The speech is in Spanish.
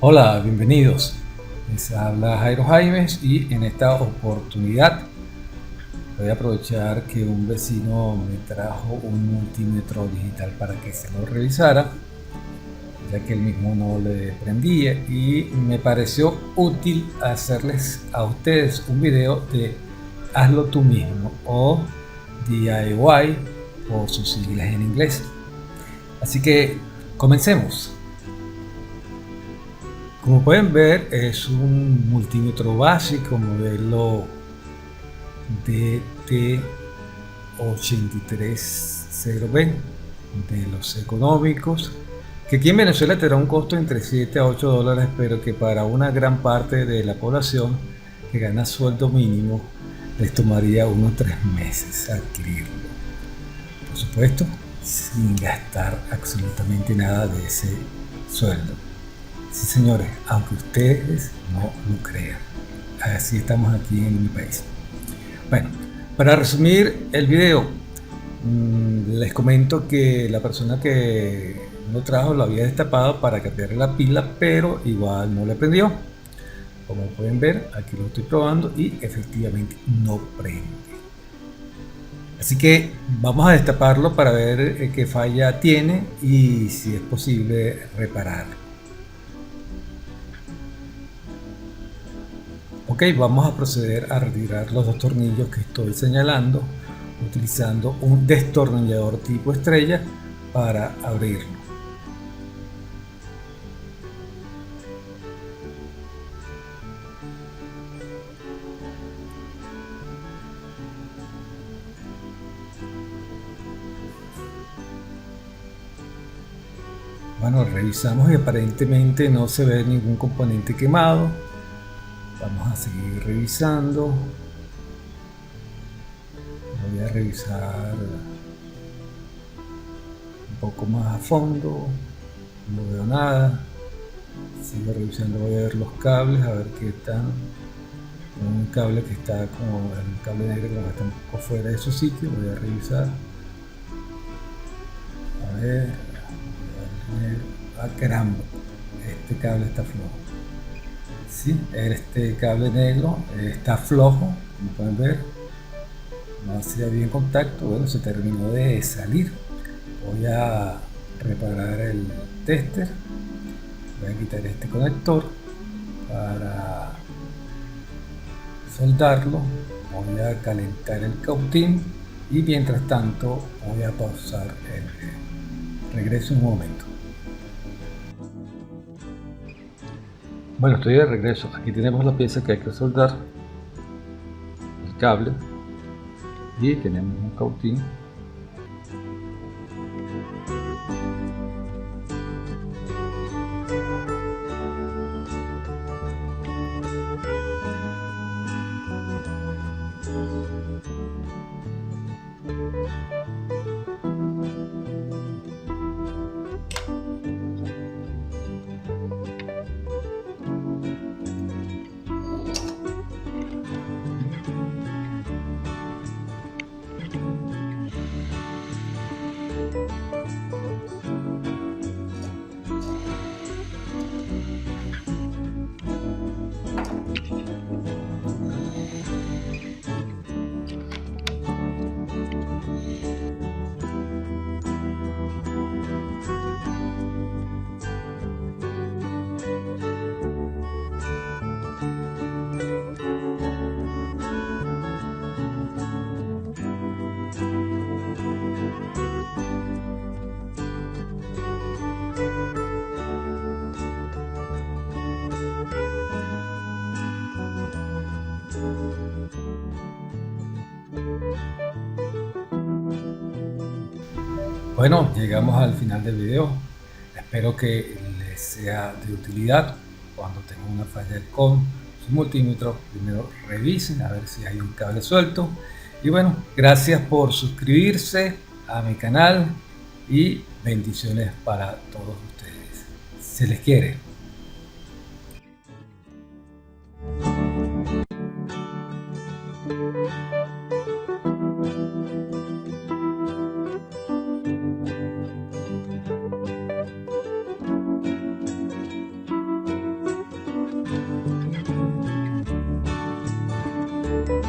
Hola, bienvenidos. Les habla Jairo Jaimes y en esta oportunidad voy a aprovechar que un vecino me trajo un multímetro digital para que se lo revisara, ya que él mismo no le prendía, y me pareció útil hacerles a ustedes un video de hazlo tú mismo o DIY por sus siglas en inglés. Así que comencemos. Como pueden ver, es un multímetro básico modelo DT8300B de los económicos, que aquí en Venezuela tendrá un costo entre 7 a 8 dólares, pero que para una gran parte de la población que gana sueldo mínimo les tomaría unos 3 meses adquirirlo. Por supuesto, sin gastar absolutamente nada de ese sueldo. Sí, señores, aunque ustedes no lo crean, así estamos aquí en mi país. Bueno, para resumir el video, les comento que la persona que lo trajo lo había destapado para cambiarle la pila, pero igual no le prendió. Como pueden ver, aquí lo estoy probando y efectivamente no prende. Así que vamos a destaparlo para ver qué falla tiene y si es posible repararlo. Ok, vamos a proceder a retirar los dos tornillos que estoy señalando, utilizando un destornillador tipo estrella para abrirlo. Bueno, revisamos y aparentemente no se ve ningún componente quemado. Vamos a seguir revisando. Voy a revisar un poco más a fondo. No veo nada. Sigo revisando, voy a ver los cables, a ver qué están. Un cable que está como el cable negro, como que está un poco fuera de su sitio. Voy a revisar. A ver. Ah, caramba. Este cable está flojo. Sí, este cable negro está flojo, como pueden ver, no hacía bien contacto. Bueno, se terminó de salir. Voy a reparar el tester, voy a quitar este conector para soldarlo, voy a calentar el cautín y mientras tanto voy a pausar el regreso un momento. Bueno, estoy de regreso. Aquí tenemos la pieza que hay que soldar, el cable, y tenemos un cautín. Bueno, llegamos al final del video. Espero que les sea de utilidad. Cuando tengan una falla con su multímetro, primero revisen a ver si hay un cable suelto. Y bueno, gracias por suscribirse a mi canal y bendiciones para todos ustedes. Se les quiere.